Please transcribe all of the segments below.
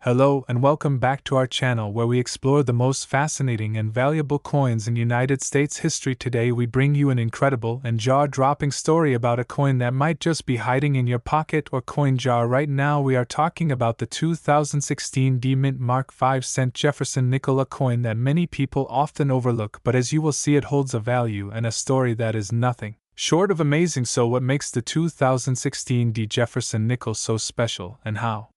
Hello and welcome back to our channel where we explore the most fascinating and valuable coins in United States history. Today we bring you an incredible and jaw-dropping story about a coin that might just be hiding in your pocket or coin jar right now. We are talking about the 2016 D-Mint Mark 5-cent Jefferson nickel, a coin that many people often overlook, but as you will see, it holds a value and a story that is nothing short of amazing. So what makes the 2016 D Jefferson nickel so special, and how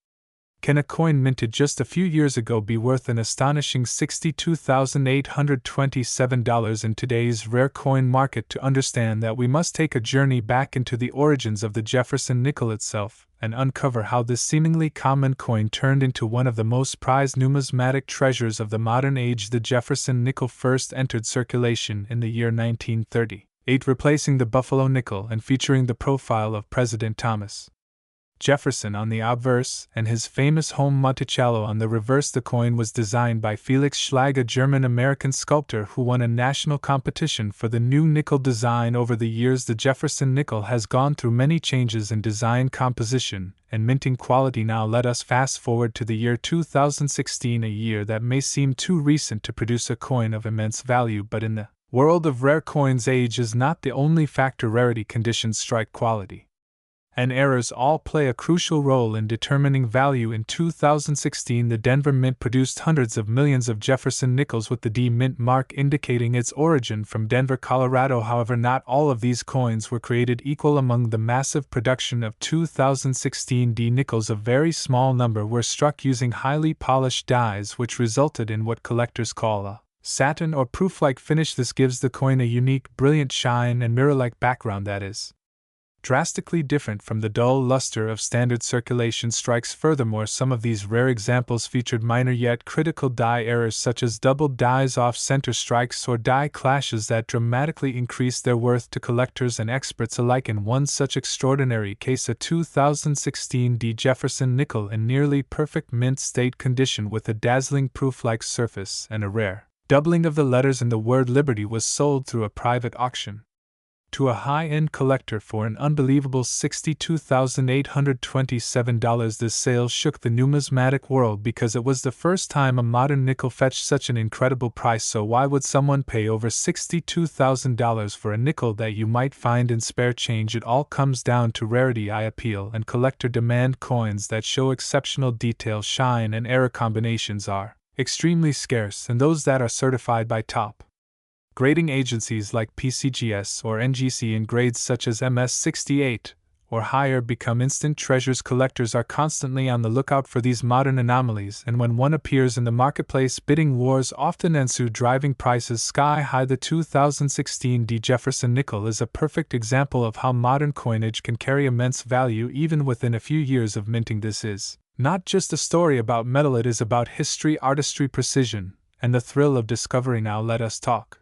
can a coin minted just a few years ago be worth an astonishing $62,827 in today's rare coin market? To understand that, we must take a journey back into the origins of the Jefferson nickel itself, and uncover how this seemingly common coin turned into one of the most prized numismatic treasures of the modern age. The Jefferson nickel first entered circulation in the year 1938, replacing the Buffalo nickel and featuring the profile of President Thomas Jefferson on the obverse and his famous home Monticello on the reverse. The coin was designed by Felix Schlag, a German-American sculptor who won a national competition for the new nickel design. Over the years, the Jefferson nickel has gone through many changes in design, composition, and minting quality. Now let us fast forward to the year 2016, a year that may seem too recent to produce a coin of immense value, but in the world of rare coins, age is not the only factor. Rarity, conditions, strike quality, and errors all play a crucial role in determining value. In 2016, the Denver Mint produced hundreds of millions of Jefferson nickels with the D Mint mark indicating its origin from Denver, Colorado. However, not all of these coins were created equal. Among the massive production of 2016 D nickels, a very small number were struck using highly polished dies, which resulted in what collectors call a satin or proof-like finish. This gives the coin a unique, brilliant shine and mirror-like background that is drastically different from the dull luster of standard circulation strikes. Furthermore, some of these rare examples featured minor yet critical die errors, such as doubled dies, off-center strikes, or die clashes that dramatically increased their worth to collectors and experts alike. In one such extraordinary case, a 2016 D Jefferson nickel in nearly perfect mint state condition with a dazzling proof-like surface and a rare doubling of the letters in the word Liberty was sold through a private auction to a high-end collector for an unbelievable $62,827. This sale shook the numismatic world because it was the first time a modern nickel fetched such an incredible price. So why would someone pay over $62,000 for a nickel that you might find in spare change? It all comes down to rarity, eye appeal, and collector demand. Coins that show exceptional detail, shine, and error combinations are extremely scarce, and those that are certified by top grading agencies like PCGS or NGC in grades such as MS68 or higher become instant treasures. Collectors are constantly on the lookout for these modern anomalies, and when one appears in the marketplace, bidding wars often ensue, driving prices sky high. The 2016 D Jefferson nickel is a perfect example of how modern coinage can carry immense value even within a few years of minting. This is not just a story about metal, it is about history, artistry, precision, and the thrill of discovery. Now let us talk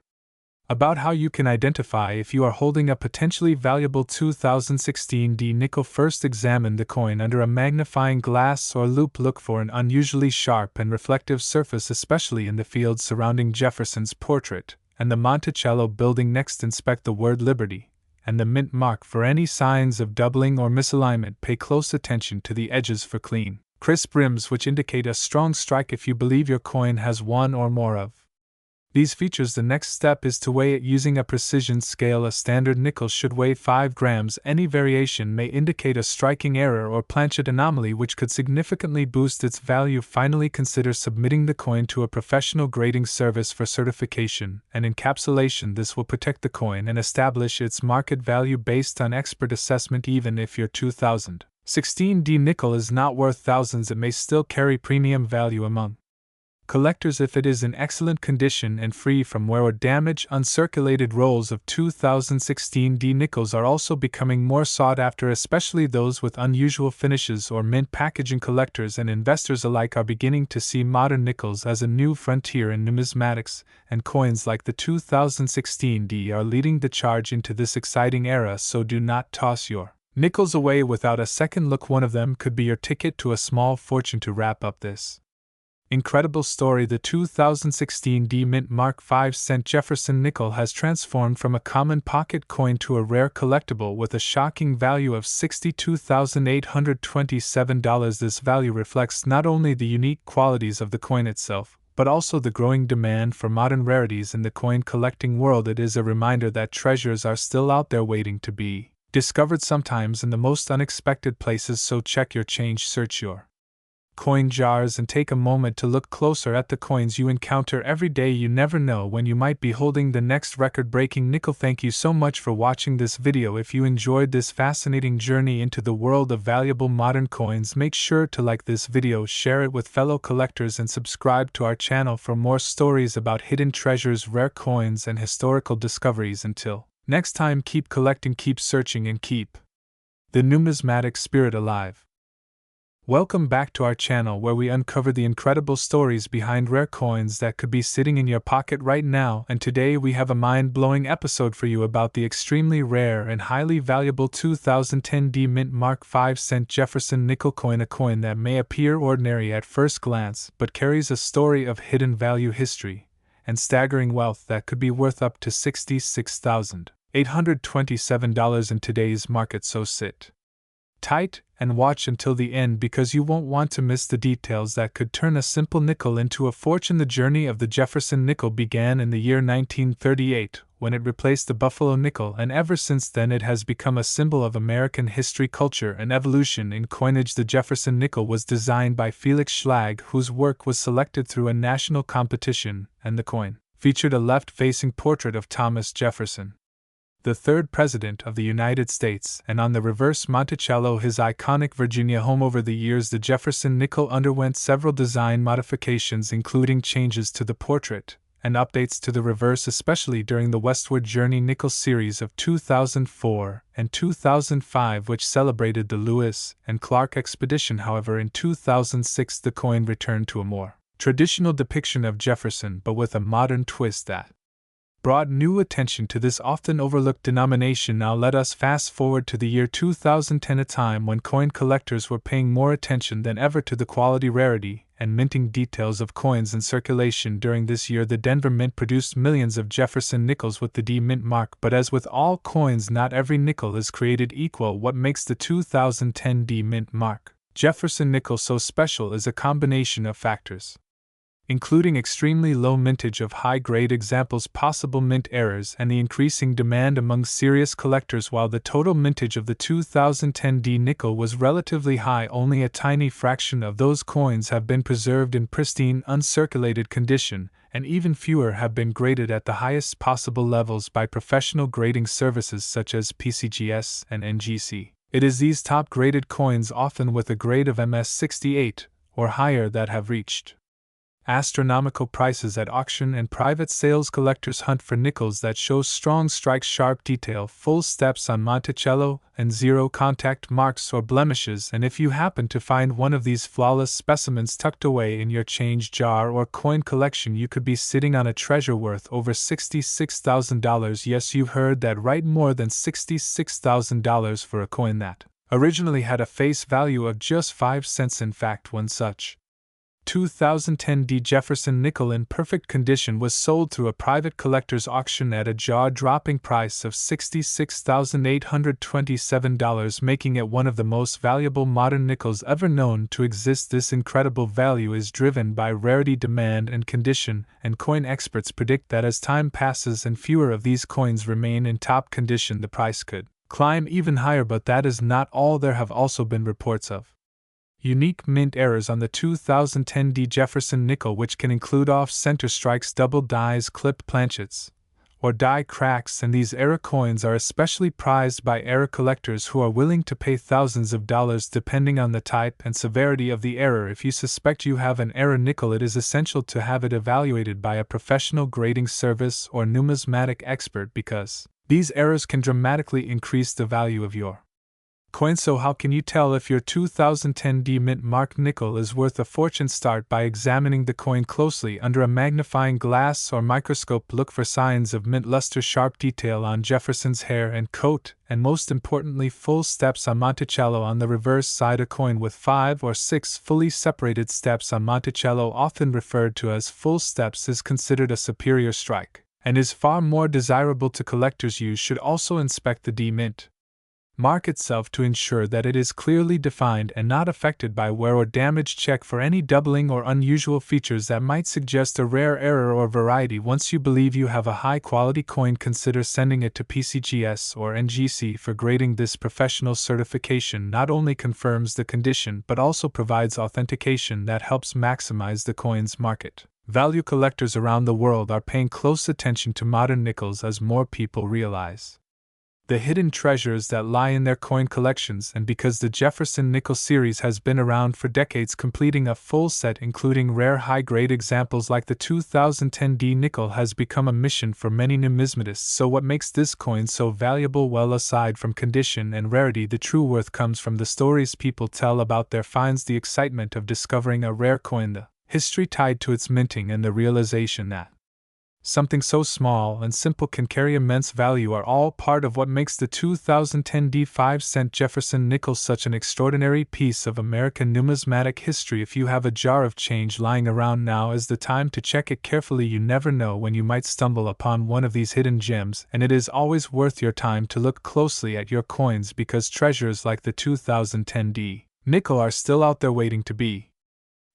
about how you can identify if you are holding a potentially valuable 2016 D nickel. First, examine the coin under a magnifying glass or loupe. Look for an unusually sharp and reflective surface, especially in the fields surrounding Jefferson's portrait and the Monticello building. Next, inspect the word Liberty and the mint mark for any signs of doubling or misalignment. Pay close attention to the edges for clean, crisp rims, which indicate a strong strike if you believe your coin has one or more of these features. The next step is to weigh it using a precision scale. A standard nickel should weigh 5 grams. Any variation may indicate a striking error or planchet anomaly, which could significantly boost its value. Finally, consider submitting the coin to a professional grading service for certification and encapsulation. This will protect the coin and establish its market value based on expert assessment. Even if your 2016 D nickel is not worth thousands, it may still carry premium value among collectors if it is in excellent condition and free from wear or damage. Uncirculated rolls of 2016 D nickels are also becoming more sought after, especially those with unusual finishes or mint packaging. Collectors and investors alike are beginning to see modern nickels as a new frontier in numismatics, and coins like the 2016 D are leading the charge into this exciting era. So do not toss your nickels away without a second look. One of them could be your ticket to a small fortune. To wrap up this Incredible story. The 2016 D Mint Mark 5-cent Jefferson nickel has transformed from a common pocket coin to a rare collectible with a shocking value of $62,827. This value reflects not only the unique qualities of the coin itself, but also the growing demand for modern rarities in the coin collecting world. It is a reminder that treasures are still out there waiting to be discovered, sometimes in the most unexpected places. So check your change, search your coin jars, and take a moment to look closer at the coins you encounter every day. You never know when you might be holding the next record-breaking nickel. Thank you so much for watching this video. If you enjoyed this fascinating journey into the world of valuable modern coins, make sure to like this video, share it with fellow collectors, and subscribe to our channel for more stories about hidden treasures, rare coins, and historical discoveries. Until next time, keep collecting, keep searching, and keep the numismatic spirit alive. Welcome back to our channel, where we uncover the incredible stories behind rare coins that could be sitting in your pocket right now. And today we have a mind-blowing episode for you about the extremely rare and highly valuable 2010 D Mint Mark 5-cent Jefferson nickel coin, a coin that may appear ordinary at first glance but carries a story of hidden value, history, and staggering wealth that could be worth up to $66,827 in today's market. So sit tight and watch until the end, because you won't want to miss the details that could turn a simple nickel into a fortune. The journey of the Jefferson nickel began in the year 1938, when it replaced the Buffalo nickel, and ever since then it has become a symbol of American history, culture, and evolution in coinage. The Jefferson nickel was designed by Felix Schlag, whose work was selected through a national competition, and the coin featured a left-facing portrait of Thomas Jefferson, the third President of the United States, and on the reverse Monticello, his iconic Virginia home. Over the years, the Jefferson nickel underwent several design modifications, including changes to the portrait and updates to the reverse, especially during the Westward Journey nickel series of 2004 and 2005, which celebrated the Lewis and Clark expedition. However, in 2006 the coin returned to a more traditional depiction of Jefferson, but with a modern twist that brought new attention to this often overlooked denomination. Now let us fast forward to the year 2010, a time when coin collectors were paying more attention than ever to the quality, rarity, and minting details of coins in circulation. During this year, the Denver Mint produced millions of Jefferson nickels with the D Mint mark, but as with all coins, not every nickel is created equal. What makes the 2010 D Mint mark Jefferson nickel so special is a combination of factors, including extremely low mintage of high-grade examples, possible mint errors, and the increasing demand among serious collectors. While the total mintage of the 2010 D nickel was relatively high, only a tiny fraction of those coins have been preserved in pristine, uncirculated condition, and even fewer have been graded at the highest possible levels by professional grading services such as PCGS and NGC. It is these top-graded coins, often with a grade of MS68 or higher, that have reached astronomical prices at auction and private sales. Collectors hunt for nickels that show strong strikes, sharp detail, full steps on Monticello, and zero contact marks or blemishes. And if you happen to find one of these flawless specimens tucked away in your change jar or coin collection, you could be sitting on a treasure worth over $66,000. Yes, you heard that right, more than $66,000 for a coin that originally had a face value of just 5 cents. In fact, one such 2010 D Jefferson nickel in perfect condition was sold through a private collector's auction at a jaw-dropping price of $66,827, making it one of the most valuable modern nickels ever known to exist. This incredible value is driven by rarity, demand, and condition, and coin experts predict that as time passes and fewer of these coins remain in top condition, the price could climb even higher. But that is not all. There have also been reports of unique mint errors on the 2010 D Jefferson nickel, which can include off-center strikes, double dies, clipped planchets, or die cracks, and these error coins are especially prized by error collectors who are willing to pay thousands of dollars depending on the type and severity of the error. If you suspect you have an error nickel, it is essential to have it evaluated by a professional grading service or numismatic expert, because these errors can dramatically increase the value of your Coin. So how can you tell if your 2010 D mint marked nickel is worth a fortune? Start by examining the coin closely under a magnifying glass or microscope. Look for signs of mint luster, sharp detail on Jefferson's hair and coat, and most importantly, full steps on Monticello. On the reverse side, a coin with 5 or 6 fully separated steps on Monticello, often referred to as full steps, is considered a superior strike, and is far more desirable to collectors. You should also inspect the D mint mark itself to ensure that it is clearly defined and not affected by wear or damage. Check for any doubling or unusual features that might suggest a rare error or variety. Once you believe you have a high-quality coin, consider sending it to PCGS or NGC for grading. This professional certification not only confirms the condition but also provides authentication that helps maximize the coin's market value. Collectors around the world are paying close attention to modern nickels as more people realize the hidden treasures that lie in their coin collections, and because the Jefferson nickel series has been around for decades, completing a full set including rare high-grade examples like the 2010 D nickel has become a mission for many numismatists. So what makes this coin so valuable? Well, aside from condition and rarity, the true worth comes from the stories people tell about their finds, the excitement of discovering a rare coin, the history tied to its minting, and the realization that something so small and simple can carry immense value are all part of what makes the 2010 D 5-cent Jefferson nickel such an extraordinary piece of American numismatic history. If you have a jar of change lying around, now is the time to check it carefully. You never know when you might stumble upon one of these hidden gems, and it is always worth your time to look closely at your coins, because treasures like the 2010 D nickel are still out there waiting to be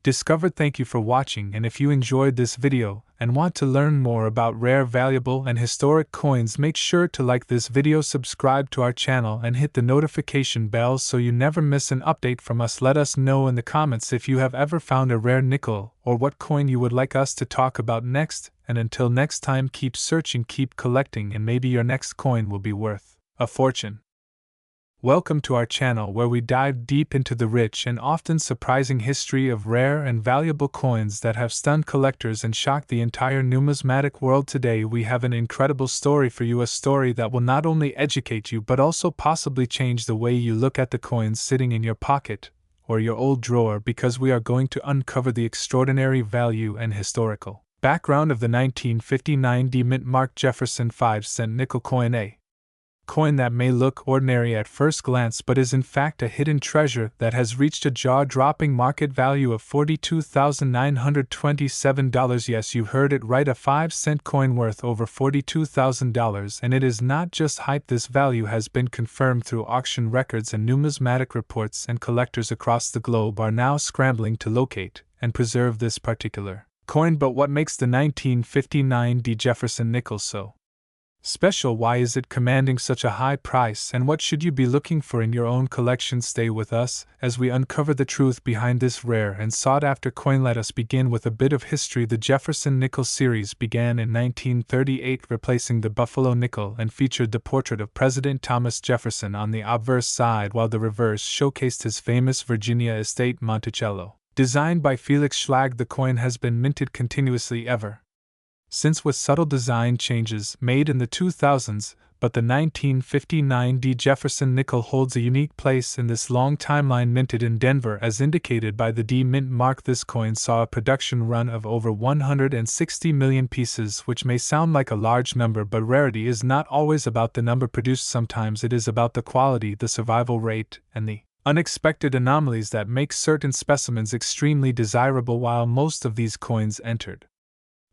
discovered. Thank you for watching, and if you enjoyed this video and want to learn more about rare, valuable, and historic coins, make sure to like this video, subscribe to our channel, and hit the notification bell so you never miss an update from us. Let us know in the comments if you have ever found a rare nickel or what coin you would like us to talk about next, and until next time, keep searching, keep collecting, and maybe your next coin will be worth a fortune. Welcome to our channel, where we dive deep into the rich and often surprising history of rare and valuable coins that have stunned collectors and shocked the entire numismatic world. Today we have an incredible story for you, a story that will not only educate you but also possibly change the way you look at the coins sitting in your pocket or your old drawer, because we are going to uncover the extraordinary value and historical background of the 1959 D mint marked Jefferson 5-cent nickel coin, a coin that may look ordinary at first glance but is in fact a hidden treasure that has reached a jaw-dropping market value of $42,927. Yes, you heard it right, a 5-cent coin worth over $42,000, and it is not just hype. This value has been confirmed through auction records and numismatic reports, and collectors across the globe are now scrambling to locate and preserve this particular coin. But what makes the 1959 D Jefferson nickel so special? Why is it commanding such a high price, and what should you be looking for in your own collection? Stay with us as we uncover the truth behind this rare and sought-after coin. Let us begin with a bit of history. The Jefferson nickel series began in 1938, replacing the Buffalo nickel, and featured the portrait of President Thomas Jefferson on the obverse side, while the reverse showcased his famous Virginia estate Monticello. Designed by Felix Schlag, the coin has been minted continuously ever since, with subtle design changes made in the 2000s, but the 1959 D Jefferson nickel holds a unique place in this long timeline. Minted in Denver as indicated by the D mint mark, this coin saw a production run of over 160 million pieces, which may sound like a large number, but rarity is not always about the number produced. Sometimes it is about the quality, the survival rate, and the unexpected anomalies that make certain specimens extremely desirable. While most of these coins entered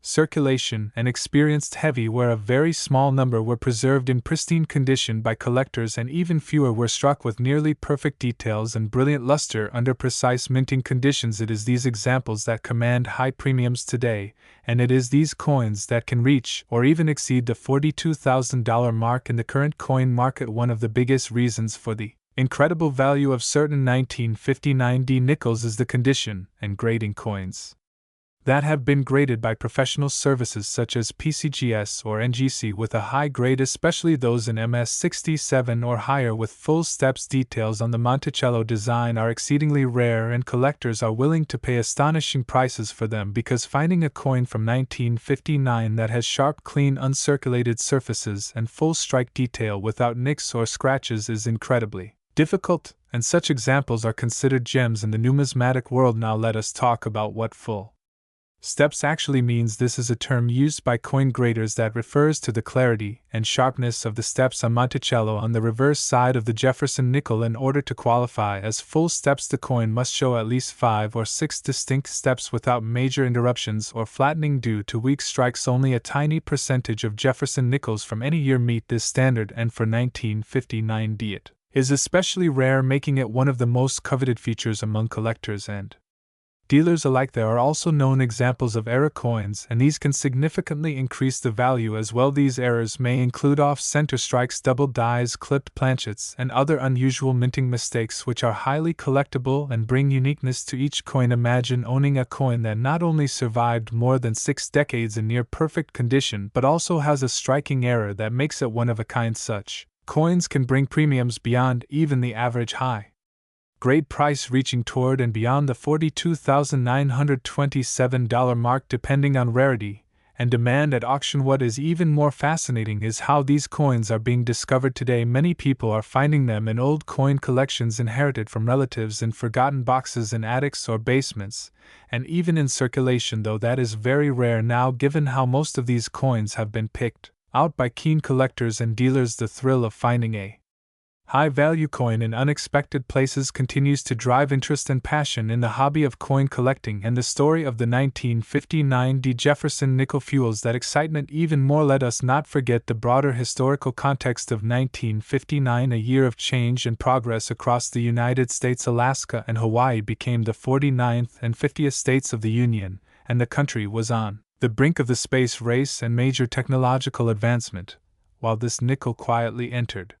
circulation and experienced heavy wear, a very small number were preserved in pristine condition by collectors, and even fewer were struck with nearly perfect details and brilliant luster under precise minting conditions. It is these examples that command high premiums today, and it is these coins that can reach or even exceed the $42,000 mark in the current coin market. One of the biggest reasons for the incredible value of certain 1959 D nickels is the condition and grading. Coins that have been graded by professional services such as PCGS or NGC with a high grade, especially those in MS67 or higher with full steps details on the Monticello design, are exceedingly rare, and collectors are willing to pay astonishing prices for them, because finding a coin from 1959 that has sharp, clean, uncirculated surfaces and full strike detail without nicks or scratches is incredibly difficult, and such examples are considered gems in the numismatic world. Now let us talk about what full steps actually means. This is a term used by coin graders that refers to the clarity and sharpness of the steps on Monticello on the reverse side of the Jefferson nickel. In order to qualify as full steps, the coin must show at least 5 or 6 distinct steps without major interruptions or flattening due to weak strikes. Only a tiny percentage of Jefferson nickels from any year meet this standard, and for 1959 it is especially rare, making it one of the most coveted features among collectors and dealers alike. There are also known examples of error coins, and these can significantly increase the value as well. These errors may include off-center strikes, double dies, clipped planchets, and other unusual minting mistakes which are highly collectible and bring uniqueness to each coin. Imagine owning a coin that not only survived more than 6 decades in near-perfect condition but also has a striking error that makes it one of a kind. Such coins can bring premiums beyond even the average high grade price, reaching toward and beyond the $42,927 mark depending on rarity and demand at auction. What is even more fascinating is how these coins are being discovered today. Many people are finding them in old coin collections inherited from relatives, in forgotten boxes in attics or basements, and even in circulation, though that is very rare now given how most of these coins have been picked out by keen collectors and dealers. The thrill of finding a high-value coin in unexpected places continues to drive interest and passion in the hobby of coin collecting, and the story of the 1959 Jefferson nickel fuels that excitement even more. Let us not forget the broader historical context of 1959, a year of change and progress across the United States. Alaska and Hawaii became the 49th and 50th states of the Union, and the country was on the brink of the space race and major technological advancement, while this nickel quietly entered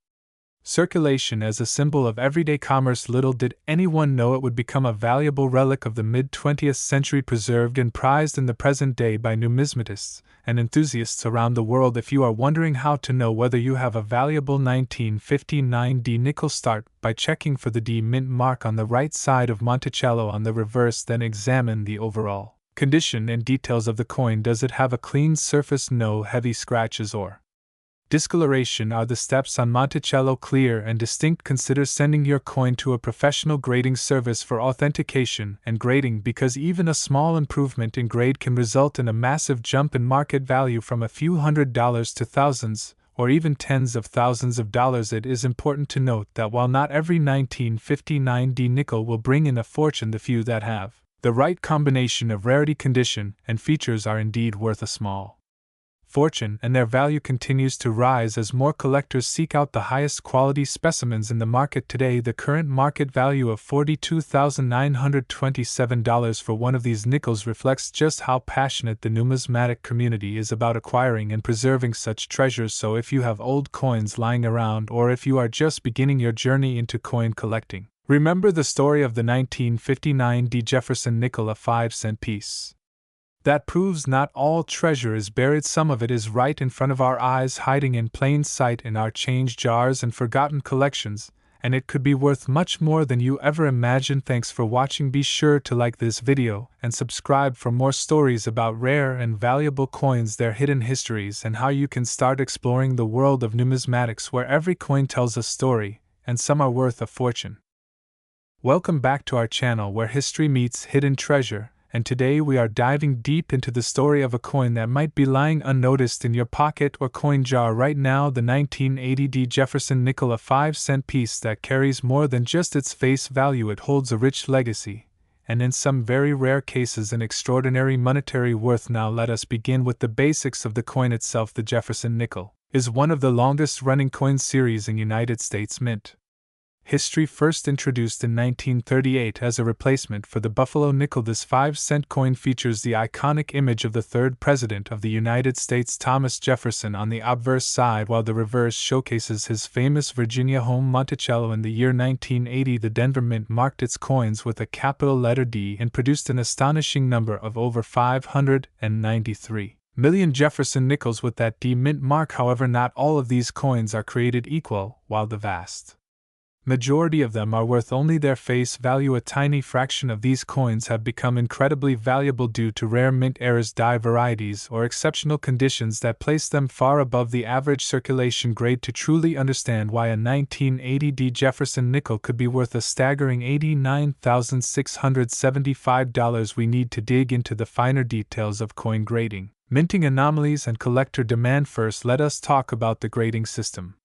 circulation as a symbol of everyday commerce. Little did anyone know it would become a valuable relic of the mid-20th century, preserved and prized in the present day by numismatists and enthusiasts around the world. If you are wondering how to know whether you have a valuable 1959 D nickel, start by checking for the D mint mark on the right side of Monticello. On the reverse, then examine the overall condition and details of the coin. Does it have a clean surface, no heavy scratches or discoloration? Are the steps on Monticello clear and distinct? Consider sending your coin to a professional grading service for authentication and grading, because even a small improvement in grade can result in a massive jump in market value from a few $100s to thousands, or even tens of thousands of dollars. It is important to note that while not every 1959 D nickel will bring in a fortune, the few that have the right combination of rarity, condition, and features are indeed worth a small fortune, and their value continues to rise as more collectors seek out the highest quality specimens in the market. Today, the current market value of $42,927 for one of these nickels reflects just how passionate the numismatic community is about acquiring and preserving such treasures. So if you have old coins lying around, or if you are just beginning your journey into coin collecting, remember the story of the 1959 D Jefferson nickel, a 5-cent piece that proves not all treasure is buried. Some of it is right in front of our eyes, hiding in plain sight in our change jars and forgotten collections, and it could be worth much more than you ever imagined. Thanks for watching. Be sure to like this video and subscribe for more stories about rare and valuable coins, their hidden histories, and how you can start exploring the world of numismatics, where every coin tells a story, and some are worth a fortune. Welcome back to our channel where history meets hidden treasure, and today we are diving deep into the story of a coin that might be lying unnoticed in your pocket or coin jar right now, the 1980 D Jefferson nickel, a 5-cent piece that carries more than just its face value. It holds a rich legacy, and in some very rare cases an extraordinary monetary worth. Now let us begin with the basics of the coin itself. The Jefferson nickel is one of the longest-running coin series in United States mint history. First introduced in 1938 as a replacement for the Buffalo nickel, this 5-cent coin features the iconic image of the third President of the United States, Thomas Jefferson, on the obverse side, while the reverse showcases his famous Virginia home, Monticello. In the year 1980, the Denver Mint marked its coins with a capital letter D and produced an astonishing number of over 593 million Jefferson nickels with that D mint mark. However, not all of these coins are created equal. While the vast Majority of them are worth only their face value. A tiny fraction of these coins have become incredibly valuable due to rare mint errors, die varieties, or exceptional conditions that place them far above the average circulation grade. To truly understand why a 1980 D Jefferson nickel could be worth a staggering $89,675, we need to dig into the finer details of coin grading, minting anomalies, and collector demand. First, let us talk about the grading system.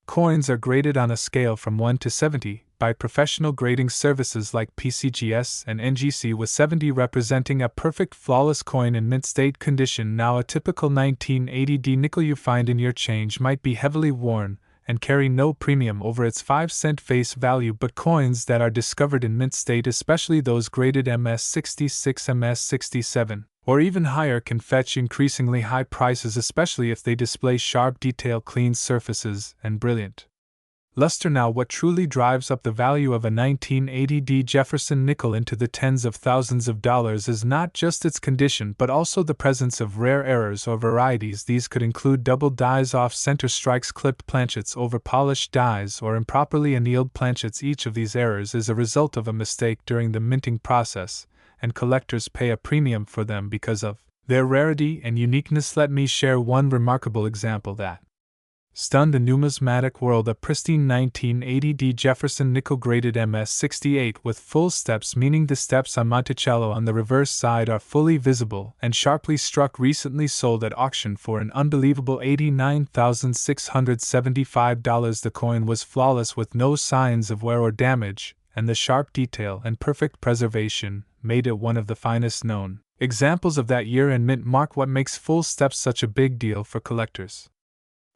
Coins are graded on a scale from 1 to 70 by professional grading services like PCGS and NGC, with 70 representing a perfect flawless coin in mint state condition. Now, a typical 1980 D nickel you find in your change might be heavily worn and carry no premium over its 5-cent face value, but coins that are discovered in mint state, especially those graded MS66, MS67, or even higher, can fetch increasingly high prices, especially if they display sharp detail, clean surfaces, and brilliant luster. Now, what truly drives up the value of a 1980 D Jefferson nickel into the tens of thousands of dollars is not just its condition but also the presence of rare errors or varieties. These could include double dies, off-center strikes, clipped planchets, over-polished dies, or improperly annealed planchets. Each of these errors is a result of a mistake during the minting process, and collectors pay a premium for them because of their rarity and uniqueness. Let me share one remarkable example that stunned the numismatic world: a pristine 1980 D Jefferson nickel graded MS68 with full steps, meaning the steps on Monticello on the reverse side are fully visible and sharply struck, recently sold at auction for an unbelievable $89,675. The coin was flawless with no signs of wear or damage, and the sharp detail and perfect preservation made it one of the finest known examples of that year and mint mark. What makes full steps such a big deal for collectors?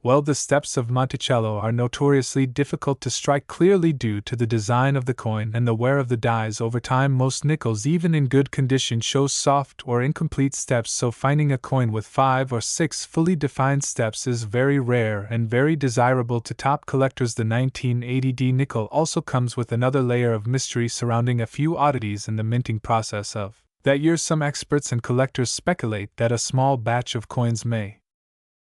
Well, the steps of Monticello are notoriously difficult to strike clearly due to the design of the coin and the wear of the dies over time. Most nickels, even in good condition, show soft or incomplete steps, so finding a coin with 5 or 6 fully defined steps is very rare and very desirable to top collectors. The 1980 D nickel also comes with another layer of mystery surrounding a few oddities in the minting process of that year. Some experts and collectors speculate that a small batch of coins may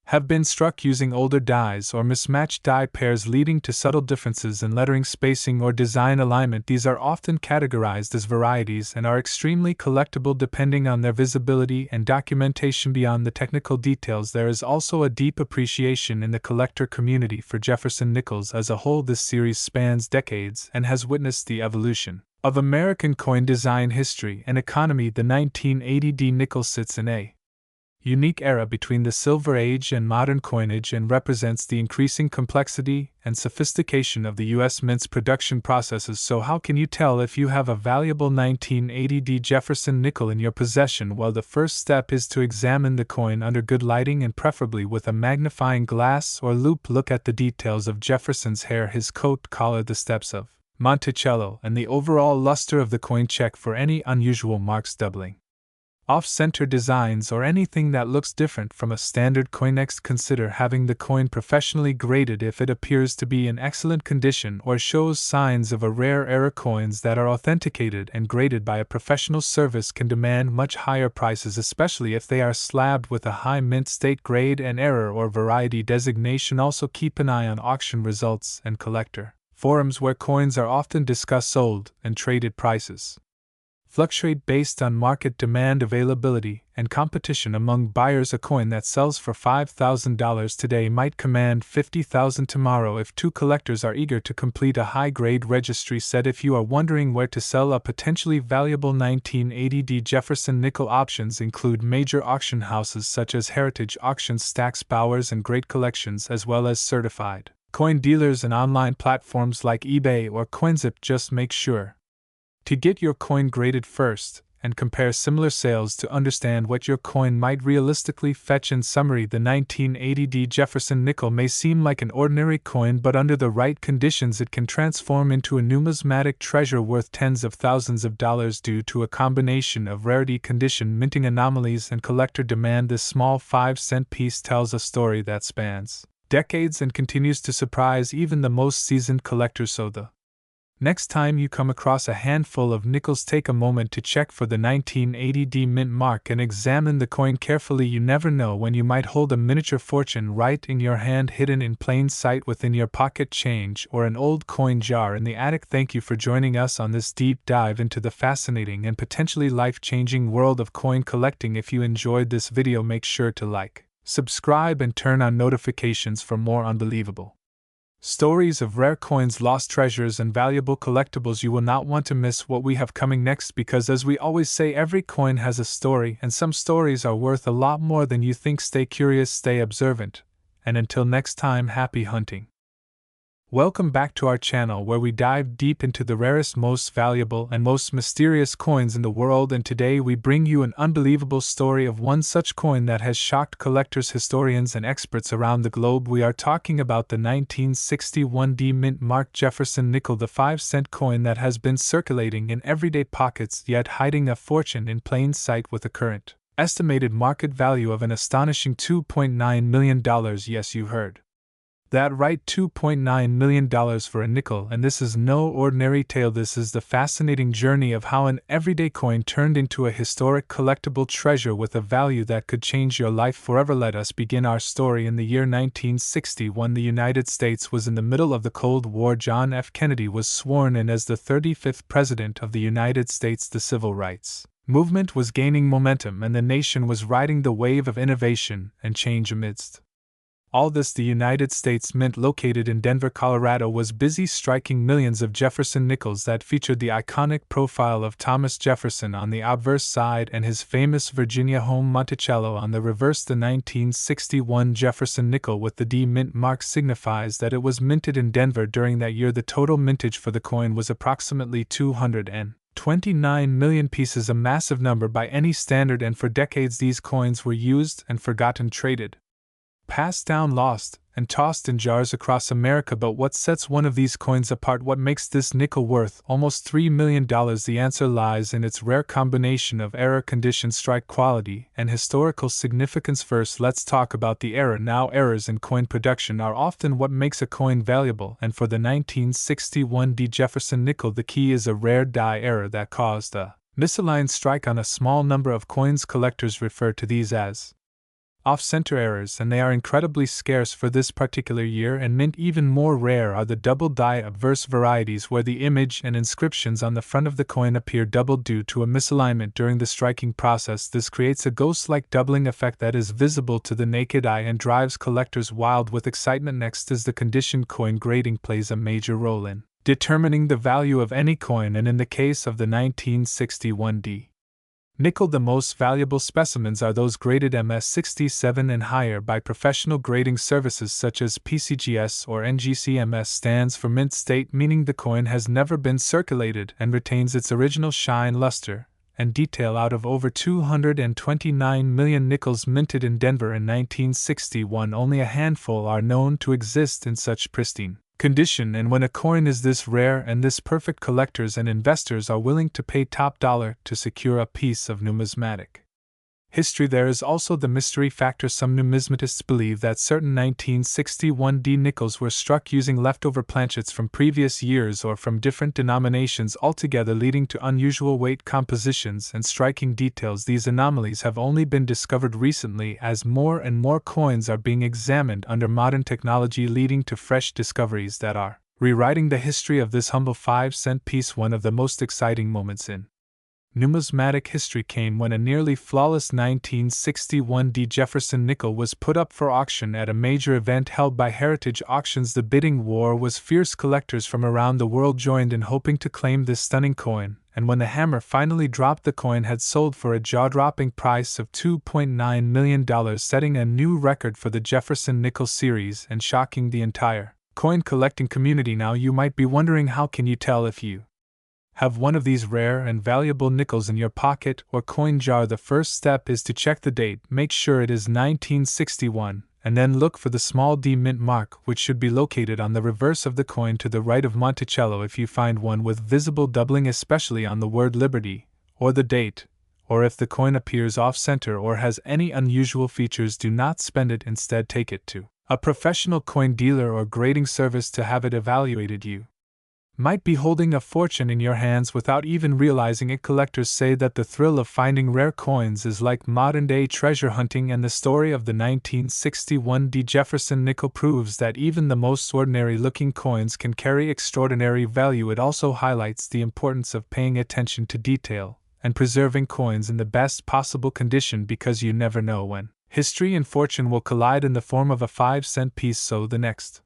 have been struck using older dies or mismatched die pairs, leading to subtle differences in lettering, spacing, or design alignment. These are often categorized as varieties and are extremely collectible depending on their visibility and documentation. Beyond the technical details, there is also a deep appreciation in the collector community for Jefferson nickels as a whole. This series spans decades and has witnessed the evolution of American coin design history and economy. The 1980 D nickel sits in a unique era between the Silver Age and modern coinage and represents the increasing complexity and sophistication of the U.S. mint's production processes. So how can you tell if you have a valuable 1980 D Jefferson nickel in your possession? Well, the first step is to examine the coin under good lighting and preferably with a magnifying glass or loupe. Look at the details of Jefferson's hair, his coat collar, the steps of Monticello, and the overall luster of the coin. Check for any unusual marks, doubling, off-center designs, or anything that looks different from a standard coin. Next, consider having the coin professionally graded. If it appears to be in excellent condition or shows signs of a rare error, coins that are authenticated and graded by a professional service can demand much higher prices, especially if they are slabbed with a high mint state grade and error or variety designation. Also, keep an eye on auction results and collector forums where coins are often discussed. Sold and traded prices fluctuate based on market demand, availability, and competition among buyers. A coin that sells for $5,000 today might command $50,000 tomorrow if two collectors are eager to complete a high-grade registry set. If you are wondering where to sell a potentially valuable 1980 D Jefferson nickel, options include major auction houses such as Heritage Auctions, Stack's, Bowers, and Great Collections, as well as certified coin dealers and online platforms like eBay or CoinZip. Just make sure to get your coin graded first and compare similar sales to understand what your coin might realistically fetch. In summary, the 1980 D Jefferson nickel may seem like an ordinary coin, but under the right conditions it can transform into a numismatic treasure worth tens of thousands of dollars due to a combination of rarity, condition, minting anomalies, and collector demand. This small 5-cent piece tells a story that spans decades and continues to surprise even the most seasoned collectors. So the Next time you come across a handful of nickels, take a moment to check for the 1980D mint mark and examine the coin carefully. You never know when you might hold a miniature fortune right in your hand, hidden in plain sight within your pocket change or an old coin jar in the attic. Thank you for joining us on this deep dive into the fascinating and potentially life-changing world of coin collecting. If you enjoyed this video, make sure to like, subscribe, and turn on notifications for more unbelievable stories of rare coins, lost treasures, and valuable collectibles. You will not want to miss what we have coming next, because as we always say, every coin has a story, and some stories are worth a lot more than you think. Stay curious, stay observant, and until next time, happy hunting. Welcome back to our channel, where we dive deep into the rarest, most valuable, and most mysterious coins in the world, and today we bring you an unbelievable story of one such coin that has shocked collectors, historians, and experts around the globe. We are talking about the 1961D mint mark Jefferson nickel, the 5-cent coin that has been circulating in everyday pockets yet hiding a fortune in plain sight with a current estimated market value of an astonishing $2.9 million. Yes, you heard that right, $2.9 million for a nickel, and this is no ordinary tale. This is the fascinating journey of how an everyday coin turned into a historic collectible treasure with a value that could change your life forever. Let us begin our story in the year 1961. The United States was in the middle of the Cold War. John F. Kennedy was sworn in as the 35th President of the United States. The civil rights movement was gaining momentum, and the nation was riding the wave of innovation and change. Amidst all this, the United States Mint, located in Denver, Colorado, was busy striking millions of Jefferson nickels that featured the iconic profile of Thomas Jefferson on the obverse side and his famous Virginia home Monticello on the reverse. The 1961 Jefferson nickel with the D mint mark signifies that it was minted in Denver during that year. The total mintage for the coin was approximately 229 million pieces, a massive number by any standard, and for decades these coins were used and forgotten, traded, passed down, lost, and tossed in jars across America. But what sets one of these coins apart? What makes this nickel worth almost $3 million? The answer lies in its rare combination of era, condition, strike quality, and historical significance. First, let's talk about the era. Now, errors in coin production are often what makes a coin valuable, and for the 1961D Jefferson nickel, the key is a rare die error that caused a misaligned strike on a small number of coins. Collectors refer to these as off-center errors, and they are incredibly scarce for this particular year and mint. Even more rare are the double die obverse varieties, where the image and inscriptions on the front of the coin appear doubled due to a misalignment during the striking process. This creates a ghost-like doubling effect that is visible to the naked eye and drives collectors wild with excitement. Next is the condition. Coin grading plays a major role in determining the value of any coin, and in the case of the 1961D nickel, the most valuable specimens are those graded MS67 and higher by professional grading services such as PCGS or NGC. MS stands for mint state, meaning the coin has never been circulated and retains its original shine, luster, and detail. Out of over 229 million nickels minted in Denver in 1961, only a handful are known to exist in such pristine condition, and when a coin is this rare and this perfect, collectors and investors are willing to pay top dollar to secure a piece of numismatic history. There is also the mystery factor. Some numismatists believe that certain 1961D nickels were struck using leftover planchets from previous years or from different denominations altogether, leading to unusual weight compositions and striking details. These anomalies have only been discovered recently as more and more coins are being examined under modern technology, leading to fresh discoveries that are rewriting the history of this humble 5-cent piece. One of the most exciting moments in numismatic history came when a nearly flawless 1961D Jefferson nickel was put up for auction at a major event held by Heritage Auctions. The bidding war was fierce. Collectors from around the world joined in hoping to claim this stunning coin, and when the hammer finally dropped, the coin had sold for a jaw-dropping price of $2.9 million, setting a new record for the Jefferson nickel series and shocking the entire coin collecting community. Now you might be wondering, how can you tell if you have one of these rare and valuable nickels in your pocket or coin jar? The first step is to check the date. Make sure it is 1961, and then look for the small D mint mark, which should be located on the reverse of the coin to the right of Monticello. If you find one with visible doubling, especially on the word Liberty, or the date, or if the coin appears off-center or has any unusual features, do not spend it. Instead, take it to a professional coin dealer or grading service to have it evaluated. You might be holding a fortune in your hands without even realizing it. Collectors say that the thrill of finding rare coins is like modern-day treasure hunting, and the story of the 1961 Jefferson nickel proves that even the most ordinary-looking coins can carry extraordinary value. It also highlights the importance of paying attention to detail and preserving coins in the best possible condition, because you never know when history and fortune will collide in the form of a 5-cent piece. So the next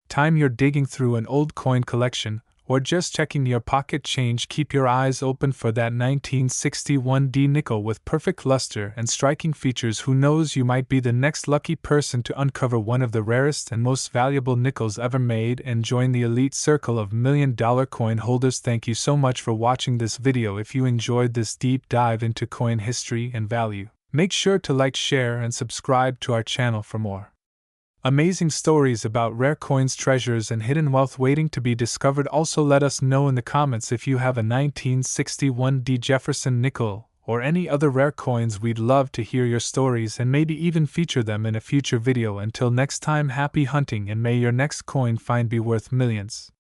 time you're digging through an old coin collection, or just checking your pocket change, keep your eyes open for that 1961 nickel with perfect luster and striking features. Who knows, you might be the next lucky person to uncover one of the rarest and most valuable nickels ever made and join the elite circle of million-dollar coin holders. Thank you so much for watching this video. If you enjoyed this deep dive into coin history and value, make sure to like, share, and subscribe to our channel for more amazing stories about rare coins, treasures, and hidden wealth waiting to be discovered. Also, let us know in the comments if you have a 1961 Jefferson nickel or any other rare coins. We'd love to hear your stories and maybe even feature them in a future video. Until next time, happy hunting, and may your next coin find be worth millions.